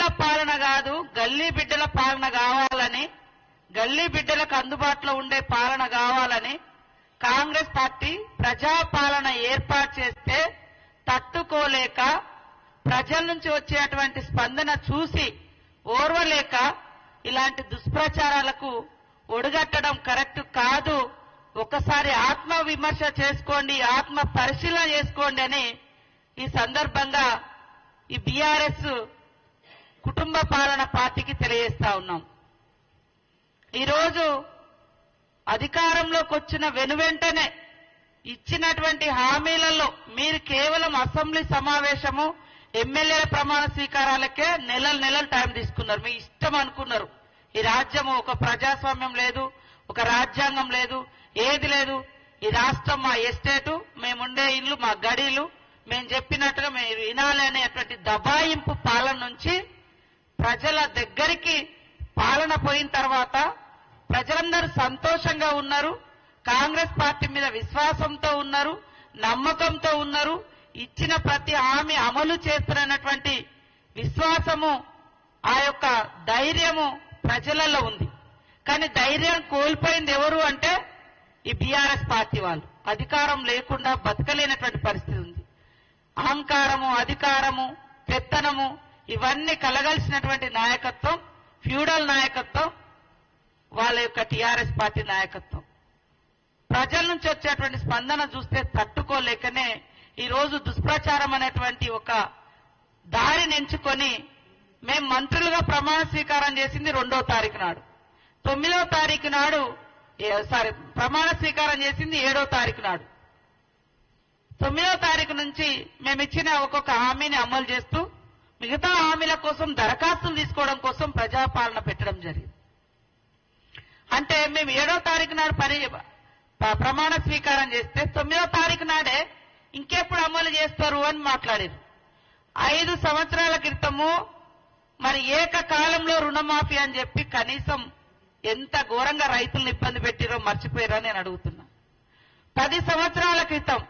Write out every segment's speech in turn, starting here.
బిడ్డల పాలన కాదు, గల్లీ బిడ్డల పాలన కావాలని, గల్లీ బిడ్డలకు అందుబాటులో ఉండే పాలన కావాలని కాంగ్రెస్ పార్టీ ప్రజాపాలన ఏర్పాటు చేస్తే తట్టుకోలేక, ప్రజల నుంచి వచ్చేటువంటి స్పందన చూసి ఓర్వలేక ఇలాంటి దుష్ప్రచారాలకు ఒడిగట్టడం కరెక్ట్ కాదు. ఒకసారి ఆత్మ విమర్శ చేసుకోండి, ఆత్మ పరిశీలన చేసుకోండి అని ఈ సందర్భంగా ఈ బీఆర్ఎస్ కుటుంబ పాలన పార్టీకి తెలియజేస్తా ఉన్నాం. ఈరోజు అధికారంలోకి వచ్చిన వెనువెంటనే ఇచ్చినటువంటి హామీలలో మీరు కేవలం అసెంబ్లీ సమావేశము, ఎమ్మెల్యేల ప్రమాణ స్వీకారాలకే నెలలు టైం తీసుకున్నారు. మీ ఇష్టం అనుకున్నారు. ఈ రాజ్యము ఒక ప్రజాస్వామ్యం లేదు, ఒక రాజ్యాంగం లేదు, ఏది లేదు. ఈ రాష్ట్రం మా ఎస్టేటు, మేముండే ఇల్లు మా గడీలు, మేము చెప్పినట్టుగా మీరు వినాలి అనేటువంటి దబాయింపు పాలన నుంచి ప్రజల దగ్గరికి పాలన పోయిన తర్వాత ప్రజలందరూ సంతోషంగా ఉన్నారు, కాంగ్రెస్ పార్టీ మీద విశ్వాసంతో ఉన్నారు, నమ్మకంతో ఉన్నారు. ఇచ్చిన ప్రతి హామీ అమలు చేస్తున్నటువంటి విశ్వాసము, ఆ యొక్క ధైర్యము ప్రజలలో ఉంది. కానీ ధైర్యం కోల్పోయింది ఎవరు అంటే ఈ బీఆర్ఎస్ పార్టీ వాళ్ళు. అధికారం లేకుండా బతకలేనటువంటి పరిస్థితి ఉంది. అహంకారము, అధికారము, పెత్తనము ఇవన్నీ కలగలిసినటువంటి నాయకత్వం, ఫ్యూడల్ నాయకత్వం వాళ్ళ యొక్క టీఆర్ఎస్ పార్టీ నాయకత్వం. ప్రజల నుంచి వచ్చేటువంటి స్పందన చూస్తే తట్టుకోలేకనే ఈరోజు దుష్ప్రచారం అనేటువంటి ఒక దారిని ఎంచుకొని మేము మంత్రులుగా ప్రమాణ స్వీకారం చేసింది 2వ తారీఖు నాడు, 9వ తారీఖు నాడు ప్రమాణ స్వీకారం చేసింది 7వ తారీఖు నాడు. 9వ తారీఖు నుంచి మేము ఇచ్చిన ఒక్కొక్క హామీని అమలు చేస్తూ మిగతా హామీల కోసం దరఖాస్తులు తీసుకోవడం కోసం ప్రజాపాలన పెట్టడం జరిగింది. అంటే మేము 7వ తారీఖు నాడు ప్రమాణ స్వీకారం చేస్తే 9వ తారీఖు నాడే ఇంకెప్పుడు అమలు చేస్తారు అని మాట్లాడారు. 5 సంవత్సరాల క్రితము మరి ఏకకాలంలో రుణమాఫీ అని చెప్పి కనీసం ఎంత ఘోరంగా రైతులను ఇబ్బంది పెట్టిరో మర్చిపోయారో నేను అడుగుతున్నా. 10 సంవత్సరాల క్రితం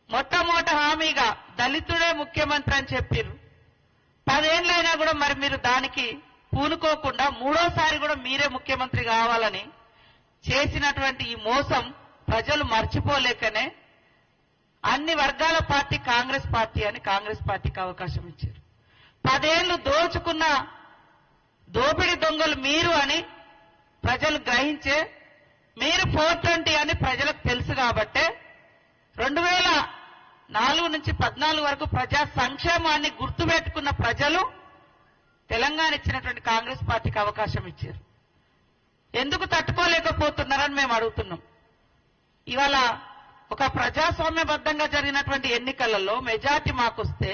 మొట్టమొదటి హామీగా దళితుడే ముఖ్యమంత్రి అని చెప్పారు. 10 ఏళ్లైనా కూడా మరి మీరు దానికి పూనుకోకుండా 3వసారి కూడా మీరే ముఖ్యమంత్రి కావాలని చేసినటువంటి ఈ మోసం ప్రజలు మర్చిపోలేకనే అన్ని వర్గాల పార్టీ కాంగ్రెస్ పార్టీ అని కాంగ్రెస్ పార్టీకి అవకాశం ఇచ్చారు. 10 ఏళ్లు దోచుకున్న దోపిడీ దొంగలు మీరు అని ప్రజలు గ్రహించే, మీరు 420 అని ప్రజలకు తెలుసు కాబట్టే 2004 నుంచి 14 వరకు ప్రజా సంక్షేమాన్ని గుర్తుపెట్టుకున్న ప్రజలు తెలంగాణ ఇచ్చినటువంటి కాంగ్రెస్ పార్టీకి అవకాశం ఇచ్చారు. ఎందుకు తట్టుకోలేకపోతున్నారని మేము అడుగుతున్నాం. ఇవాళ ఒక ప్రజాస్వామ్యబద్ధంగా జరిగినటువంటి ఎన్నికలలో మెజార్టీ మాకొస్తే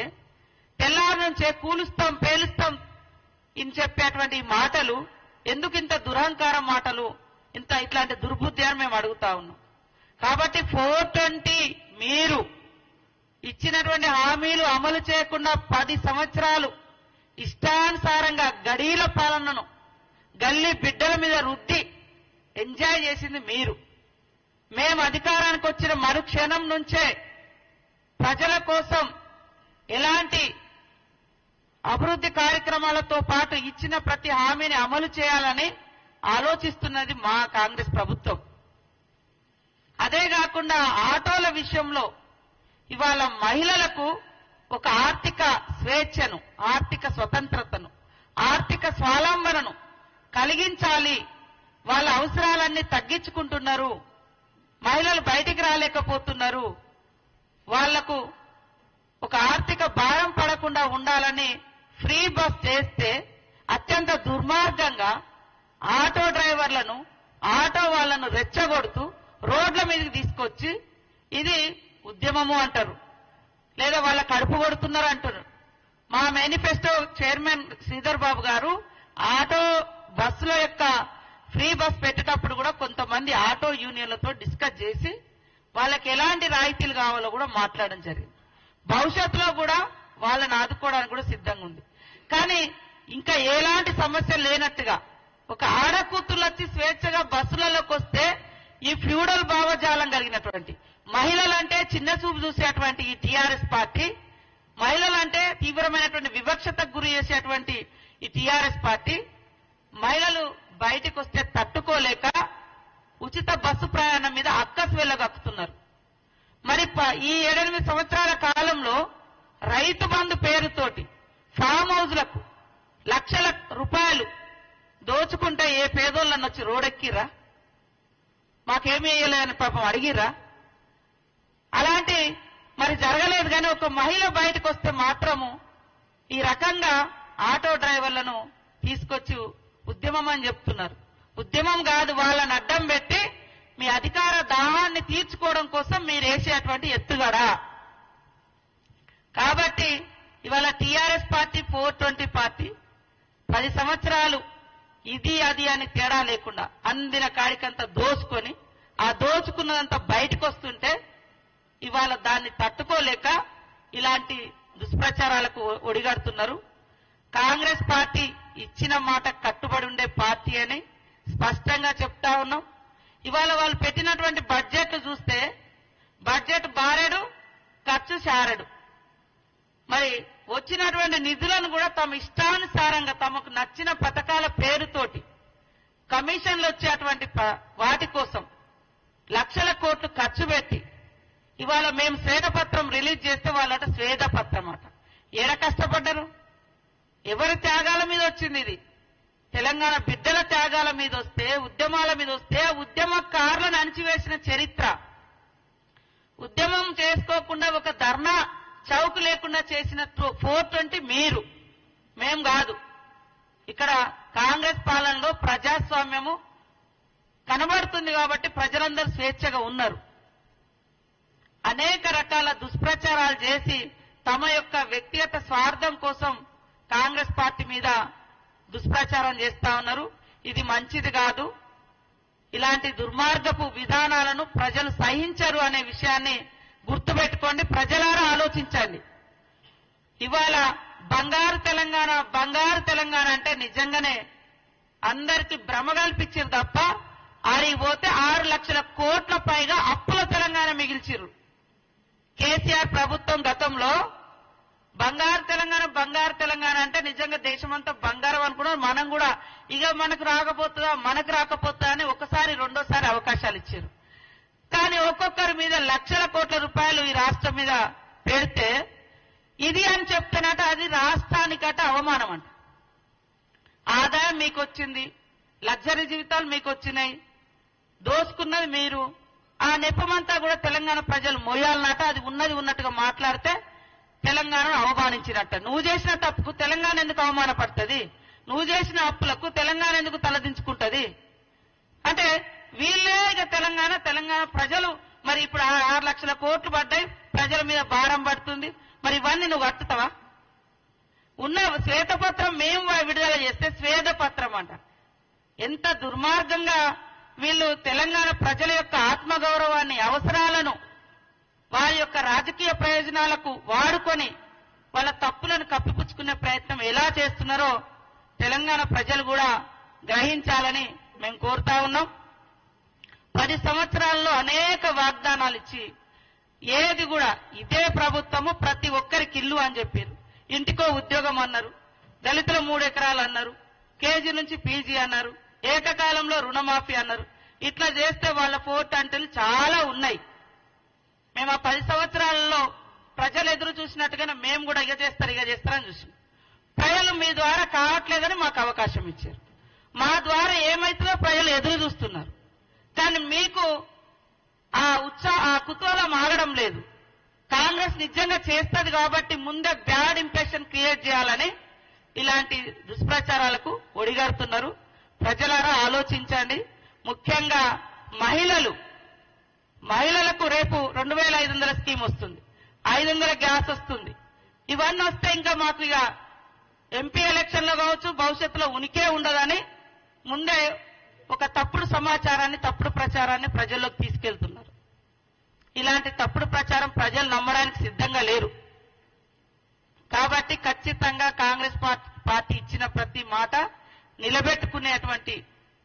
తెల్లారి నుంచే కూలుస్తాం, పేలుస్తాం ఇని చెప్పేటువంటి మాటలు ఎందుకు ఇంత దురహంకారం మాటలు, ఇట్లాంటి దుర్బుద్ధి అని మేము అడుగుతా ఉన్నాం. కాబట్టి 420 మీరు ఇచ్చినటువంటి హామీలు అమలు చేయకుండా 10 సంవత్సరాలు ఇష్టానుసారంగా గడీల పాలనను గల్లీ బిడ్డల మీద రుద్ది ఎంజాయ్ చేసింది మీరు. మేము అధికారానికి వచ్చిన మరుక్షణం నుంచే ప్రజల కోసం ఎలాంటి అభివృద్ధి కార్యక్రమాలతో పాటు ఇచ్చిన ప్రతి హామీని అమలు చేయాలని ఆలోచిస్తున్నది మా కాంగ్రెస్ ప్రభుత్వం. అదే కాకుండా ఆటోల విషయంలో ఇవాళ మహిళలకు ఒక ఆర్థిక స్వేచ్ఛను, ఆర్థిక స్వతంత్రతను, ఆర్థిక స్వావలంబనను కలిగించాలి. వాళ్ళ అవసరాలన్నీ తగ్గించుకుంటున్నారు, మహిళలు బయటికి రాలేకపోతున్నారు, వాళ్లకు ఒక ఆర్థిక భారం పడకుండా ఉండాలని ఫ్రీ బస్ చేస్తే అత్యంత దుర్మార్గంగా ఆటో డ్రైవర్లను, ఆటో వాళ్లను రెచ్చగొడుతూ రోడ్ల మీదకి తీసుకొచ్చి ఇది ఉద్యమము అంటారు, లేదా వాళ్ళ కడుపు కొడుతున్నారు అంటారు. మా మేనిఫెస్టో చైర్మన్ శ్రీధర్ బాబు గారు ఆటో బస్సుల యొక్క ఫ్రీ బస్ పెట్టేటప్పుడు కూడా కొంతమంది ఆటో యూనియన్లతో డిస్కస్ చేసి వాళ్ళకి ఎలాంటి రాయితీలు కావాలో కూడా మాట్లాడడం జరిగింది. భవిష్యత్తులో కూడా వాళ్ళని ఆదుకోవడానికి కూడా సిద్ధంగా ఉంది. కానీ ఇంకా ఎలాంటి సమస్య లేనట్టుగా ఒక ఆడకూతులు వచ్చి స్వేచ్ఛగా బస్సులలోకి వస్తే ఈ ఫ్యూడల్ భావజాలం కలిగినటువంటి మహిళలంటే చిన్న చూపు చూసేటువంటి ఈ టీఆర్ఎస్ పార్టీ మహిళలంటే తీవ్రమైనటువంటి వివక్షతకు గురి చేసేటువంటి ఈ టీఆర్ఎస్ పార్టీ మహిళలు బయటికి వస్తే తట్టుకోలేక ఉచిత బస్సు ప్రయాణం మీద అక్కసు వెళ్ళగక్కుతున్నారు. మరి ఈ 7-8 సంవత్సరాల కాలంలో రైతు బంధు పేరుతోటి ఫామ్ హౌజ్లకు లక్షల రూపాయలు దోచుకుంటే ఏ పేదోళ్ళని వచ్చి రోడెక్కిరా? మాకేమీ వేయలేదని పాపం అడిగిరా? అలాంటి మరి జరగలేదు. కానీ ఒక మహిళ బయటకు వస్తే మాత్రము ఈ రకంగా ఆటో డ్రైవర్లను తీసుకొచ్చి ఉద్యమం అని చెప్తున్నారు. ఉద్యమం కాదు, వాళ్ళని అడ్డం పెట్టి మీ అధికార దాహాన్ని తీర్చుకోవడం కోసం మీరు వేసేటువంటి ఎత్తుగడా. కాబట్టి ఇవాళ టీఆర్ఎస్ పార్టీ 420 పార్టీ 10 సంవత్సరాలు ఇది అది అని తేడా లేకుండా అందిన కాడికంతా దోచుకొని ఆ దోచుకున్నదంతా బయటకు వస్తుంటే ఇవాళ దాన్ని తట్టుకోలేక ఇలాంటి దుష్ప్రచారాలకు ఒడిగడుతున్నారు. కాంగ్రెస్ పార్టీ ఇచ్చిన మాట కట్టుబడి ఉండే పార్టీ అని స్పష్టంగా చెప్తా ఉన్నాం. ఇవాళ వాళ్ళు పెట్టినటువంటి బడ్జెట్ చూస్తే బడ్జెట్ బారెడు, ఖర్చు శారెడు. మరి వచ్చినటువంటి నిధులను కూడా తమ ఇష్టానుసారంగా తమకు నచ్చిన పథకాల పేరుతోటి కమిషన్లు వచ్చేటువంటి వాటి కోసం లక్షల కోట్లు ఖర్చు పెట్టి ఇవాళ మేము శ్వేతపత్రం రిలీజ్ చేస్తే వాళ్ళట శ్వేతపత్రం అట. ఏడ కష్టపడ్డారు? ఎవరి త్యాగాల మీద వచ్చింది ఇది? తెలంగాణ బిడ్డల త్యాగాల మీద వస్తే, ఉద్యమాల మీద వస్తే ఉద్యమకారులను అణిచివేసిన చరిత్ర. ఉద్యమం చేసుకోకుండా ఒక ధర్నా చౌక్ లేకుండా చేసిన 420 మీరు, మేం కాదు. ఇక్కడ కాంగ్రెస్ పాలనలో ప్రజాస్వామ్యము కనబడుతుంది కాబట్టి ప్రజలందరూ స్వేచ్ఛగా ఉన్నారు. అనేక రకాల దుష్ప్రచారాలు చేసి తమ యొక్క వ్యక్తిగత స్వార్థం కోసం కాంగ్రెస్ పార్టీ మీద దుష్ప్రచారం చేస్తా ఉన్నారు. ఇది మంచిది కాదు. ఇలాంటి దుర్మార్గపు విధానాలను ప్రజలు సహించరు అనే విషయాన్ని గుర్తుపెట్టుకోండి. ప్రజలారా ఆలోచించండి. ఇవాళ బంగారు తెలంగాణ బంగారు తెలంగాణ అంటే నిజంగానే అందరికీ భ్రమ కల్పించారు తప్ప ఆడికి పోతే 6 లక్షల కోట్ల పైగా అప్పుల తెలంగాణ మిగిల్చిరు. కేసీఆర్ ప్రభుత్వం గతంలో బంగారు తెలంగాణ అంటే నిజంగా దేశమంతా బంగారం అనుకున్నారు. మనం కూడా ఇక మనకు రాకపోతుందా అని ఒకసారి రెండోసారి అవకాశాలు ఇచ్చారు. కానీ ఒక్కొక్కరి మీద లక్షల కోట్ల రూపాయలు ఈ రాష్ట్రం మీద పెడితే ఇది అని చెప్తున్నట్టు అది రాష్ట్రానికట అవమానం అంట. ఆదాయం మీకు వచ్చింది, లగ్జరీ జీవితాలు మీకు వచ్చినాయి, దోసుకున్నది మీరు. ఆ నెపమంతా కూడా తెలంగాణ ప్రజలు మోయాలన్నట. అది ఉన్నది ఉన్నట్టుగా మాట్లాడితే తెలంగాణను అవమానించినట్ట. నువ్వు చేసిన తప్పుకు తెలంగాణ ఎందుకు అవమానపడుతుంది? నువ్వు చేసిన అప్పులకు తెలంగాణ ఎందుకు తలదించుకుంటది? అంటే వీళ్ళే ఇక తెలంగాణ ప్రజలు మరి ఇప్పుడు 6 లక్షల కోట్లు పడ్డాయి, ప్రజల మీద భారం పడుతుంది. మరి ఇవన్నీ నువ్వు కట్టుతావా? ఉన్న శ్వేతపత్రం మేము విడుదల చేస్తే శ్వేతపత్రం అంట. ఎంత దుర్మార్గంగా వీళ్ళు తెలంగాణ ప్రజల యొక్క ఆత్మగౌరవాన్ని, అవసరాలను వారి యొక్క రాజకీయ ప్రయోజనాలకు వాడుకొని వాళ్ళ తప్పులను కప్పిపుచ్చుకునే ప్రయత్నం ఎలా చేస్తున్నారో తెలంగాణ ప్రజలు కూడా గ్రహించాలని మేము కోరుతా ఉన్నాం. 10 సంవత్సరాల్లో అనేక వాగ్దానాలు ఇచ్చి ఏది కూడా ఇదే ప్రభుత్వము ప్రతి ఒక్కరికి ఇల్లు అని చెప్పారు. ఇంటికో ఉద్యోగం అన్నారు, దళితుల 3 ఎకరాలు అన్నారు, కేజీ నుంచి పీజీ అన్నారు, ఏకకాలంలో రుణమాఫీ అన్నారు. ఇట్లా చేస్తే వాళ్ళ 420 చాలా ఉన్నాయి. మేము ఆ 10 సంవత్సరాలలో ప్రజలు ఎదురు చూసినట్టుగానే మేము కూడా ఇక చేస్తారని చూసాం. ప్రజలు మీ ద్వారా కావట్లేదని మాకు అవకాశం ఇచ్చారు. మా ద్వారా ఏమైతుందో ప్రజలు ఎదురు చూస్తున్నారు. కానీ మీకు ఆ కుతూహలం ఆగడం లేదు. కాంగ్రెస్ నిజంగా చేస్తుంది కాబట్టి ముందే బ్యాడ్ ఇంప్రెషన్ క్రియేట్ చేయాలని ఇలాంటి దుష్ప్రచారాలకు ఒడిగడుతున్నారు. ప్రజలారా ఆలోచించండి. ముఖ్యంగా మహిళలకు రేపు 2500 స్కీమ్ వస్తుంది, 500 గ్యాస్ వస్తుంది. ఇవన్నీ వస్తే ఇంకా మాకు ఇక ఎంపీ ఎలక్షన్ లో కావచ్చు భవిష్యత్తులో ఉనికే ఉండదని ముందే ఒక తప్పుడు సమాచారాన్ని, తప్పుడు ప్రచారాన్ని ప్రజల్లోకి తీసుకెళ్తున్నారు. ఇలాంటి తప్పుడు ప్రచారం ప్రజలు నమ్మడానికి సిద్ధంగా లేరు. కాబట్టి ఖచ్చితంగా కాంగ్రెస్ పార్టీ ఇచ్చిన ప్రతి మాట నిలబెట్టుకునేటువంటి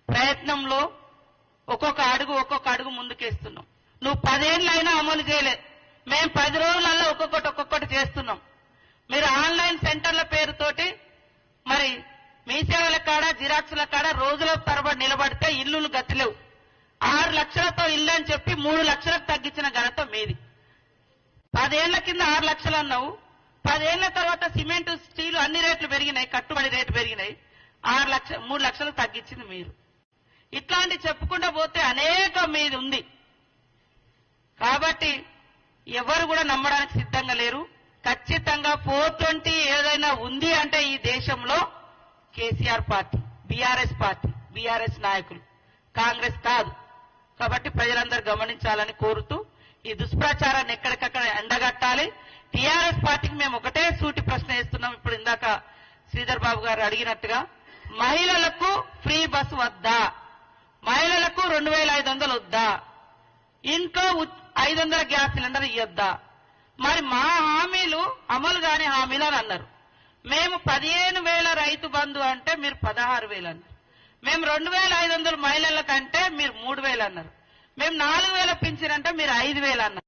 ప్రయత్నంలో ఒక్కొక్క అడుగు ముందుకేస్తున్నాం. నువ్వు 10 ఏళ్ళైనా అమలు చేయలే, మేము 10 రోజులలో ఒక్కొక్కటి చేస్తున్నాం. మీరు ఆన్లైన్ సెంటర్ల పేరుతోటి మరి మీ సేవల కాడ జిరాక్స్ల కాడ రోజుల తరబడి నిలబడితే ఇల్లులు గతిలేవు. 6 లక్షలతో ఇల్లు అని చెప్పి 3 లక్షలకు తగ్గించిన ఘనత మీది. 10 ఏళ్ల కింద 6 లక్షలు అన్నావు. 10 ఏళ్ల తర్వాత సిమెంట్ స్టీల్ అన్ని రేట్లు పెరిగినాయి, కట్టుబడి రేట్లు పెరిగినాయి. 3 లక్షలు తగ్గించింది మీరు. ఇట్లాంటి చెప్పుకుంటూ పోతే అనేక మీది ఉంది. కాబట్టి ఎవరు కూడా నమ్మడానికి సిద్ధంగా లేరు. ఖచ్చితంగా 420 ఏదైనా ఉంది అంటే ఈ దేశంలో KCR party, BRS party, BRS నాయకులు, కాంగ్రెస్ కాదు. కాబట్టి ప్రజలందరూ గమనించాలని కోరుతూ ఈ దుష్ప్రచారాన్ని ఎక్కడికక్కడ ఎండగట్టాలి. టీఆర్ఎస్ పార్టీకి మేము ఒకటే సూటి ప్రశ్న వేస్తున్నాం. ఇప్పుడు ఇందాక శ్రీధర్ బాబు గారు అడిగినట్టుగా మహిళలకు ఫ్రీ బస్సు వద్దా, మహిళలకు 2500 వద్దా, ఇంట్లో 500 గ్యాస్ సిలిండర్ ఇవ్వద్దా? మరి మా హామీలు అమలు కాని హామీలు అని అన్నారు. మేము 15,000 రైతు బంధు అంటే మీరు 16,000 అన్నారు. మేము 2,500 మహిళలకంటే మీరు 3,000 అన్నారు. మేము 4,000 పింఛన్ అంటే మీరు 5,000 అన్నారు.